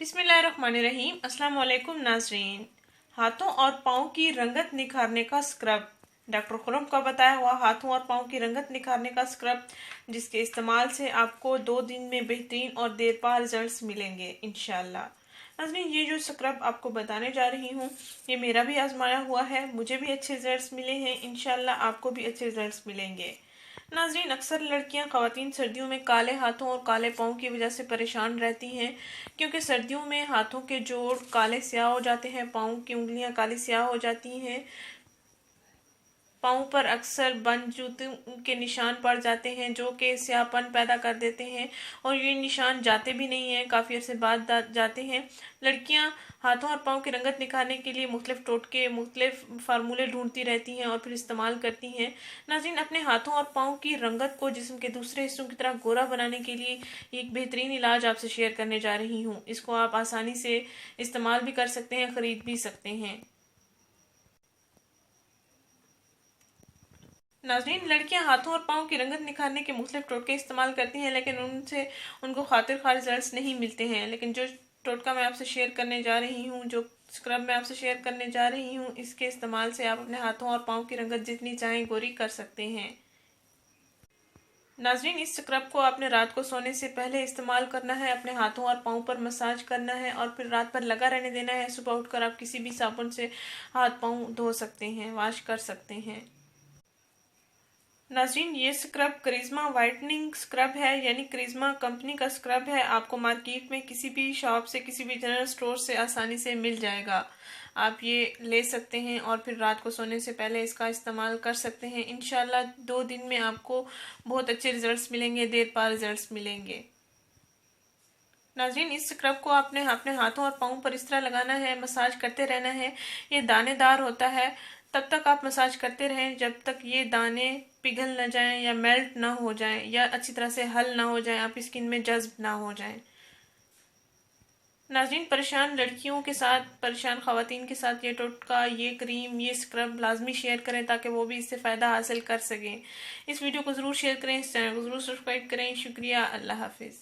बिस्मिल्लाहिर्रहमानिर्रहीम। अस्सलाम वालेकुम नाज़रीन। हाथों और पाँव की रंगत निखारने का स्क्रब, डॉक्टर खुरम का बताया हुआ हाथों और पाँव की रंगत निखारने का स्क्रब, जिसके इस्तेमाल से आपको 2 दिन में बेहतरीन और देरपा रिजल्ट्स मिलेंगे इंशाल्लाह। नाज़रीन, ये जो स्क्रब आपको बताने जा रही हूँ, ये मेरा भी आजमाया हुआ है, मुझे भी अच्छे रिजल्ट्स मिले हैं, इंशाल्लाह आपको भी अच्छे रिजल्ट्स मिलेंगे। नाज़रीन, अक्सर लड़कियां ख़वातीन सर्दियों में काले हाथों और काले पाँव की वजह से परेशान रहती हैं, क्योंकि सर्दियों में हाथों के जोड़ काले स्याह हो जाते हैं, पाँव की उंगलियां काली स्याह हो जाती हैं, पाँव पर अक्सर बंद जूतों के निशान पड़ जाते हैं जो कि स्याहपन पैदा कर देते हैं और ये निशान जाते भी नहीं हैं, काफ़ी अरसे बाद जाते हैं। लड़कियां हाथों और पाँव की रंगत निखारने के लिए मुख्तलिफ टोटके, मुख्तलिफ फार्मूले ढूंढती रहती हैं और फिर इस्तेमाल करती हैं। नाज़रीन, अपने हाथों और पाँव की रंगत को जिस्म के दूसरे हिस्सों की तरह गोरा बनाने के लिए एक बेहतरीन इलाज आपसे शेयर करने जा रही हूँ। इसको आप आसानी से इस्तेमाल भी कर सकते हैं, ख़रीद भी सकते हैं। नाज़रीन, लड़कियां हाथों और पाँव की रंगत निखारने के मुख्तलिफ टोटके इस्तेमाल करती हैं, लेकिन उनको खातिर खा रिजल्ट्स नहीं मिलते हैं। लेकिन जो टोटका मैं आपसे शेयर करने जा रही हूँ, जो स्क्रब मैं आपसे शेयर करने जा रही हूँ, इसके इस्तेमाल से आप अपने हाथों और पाँव की रंगत जितनी चाहें गोरी कर सकते हैं। नाज़रीन, इस स्क्रब को आपने रात को सोने से पहले इस्तेमाल करना है, अपने हाथों और पाँव पर मसाज करना है और फिर रात भर लगा रहने देना है। सुबह उठकर आप किसी भी साबुन से हाथ पाँव धो सकते हैं, वॉश कर सकते हैं। नाज़रीन, ये स्क्रब करिश्मा वाइटनिंग स्क्रब है, यानी करिश्मा कंपनी का स्क्रब है। आपको मार्केट में किसी भी शॉप से, किसी भी जनरल स्टोर से आसानी से मिल जाएगा। आप ये ले सकते हैं और फिर रात को सोने से पहले इसका इस्तेमाल कर सकते हैं। इंशाल्लाह 2 दिन में आपको बहुत अच्छे रिजल्ट्स मिलेंगे, देर पा रिजल्ट्स मिलेंगे। नाज़रीन, इस स्क्रब को आपने अपने हाथों और पाँव पर इस तरह लगाना है, मसाज करते रहना है। ये दानेदार होता है, तब तक आप मसाज करते रहें जब तक ये दाने पिघल न जाएं या मेल्ट ना हो जाएं या अच्छी तरह से हल ना हो जाएं, आपकी स्किन में जज्ब ना हो जाएं। नाज़रीन, परेशान लड़कियों के साथ, परेशान ख़वातीन के साथ ये टोटका, ये क्रीम, ये स्क्रब लाजमी शेयर करें ताकि वो भी इससे फ़ायदा हासिल कर सकें। इस वीडियो को ज़रूर शेयर करें, इस चैनल को ज़रूर सब्सक्राइब करें। शुक्रिया। अल्लाह हाफिज़।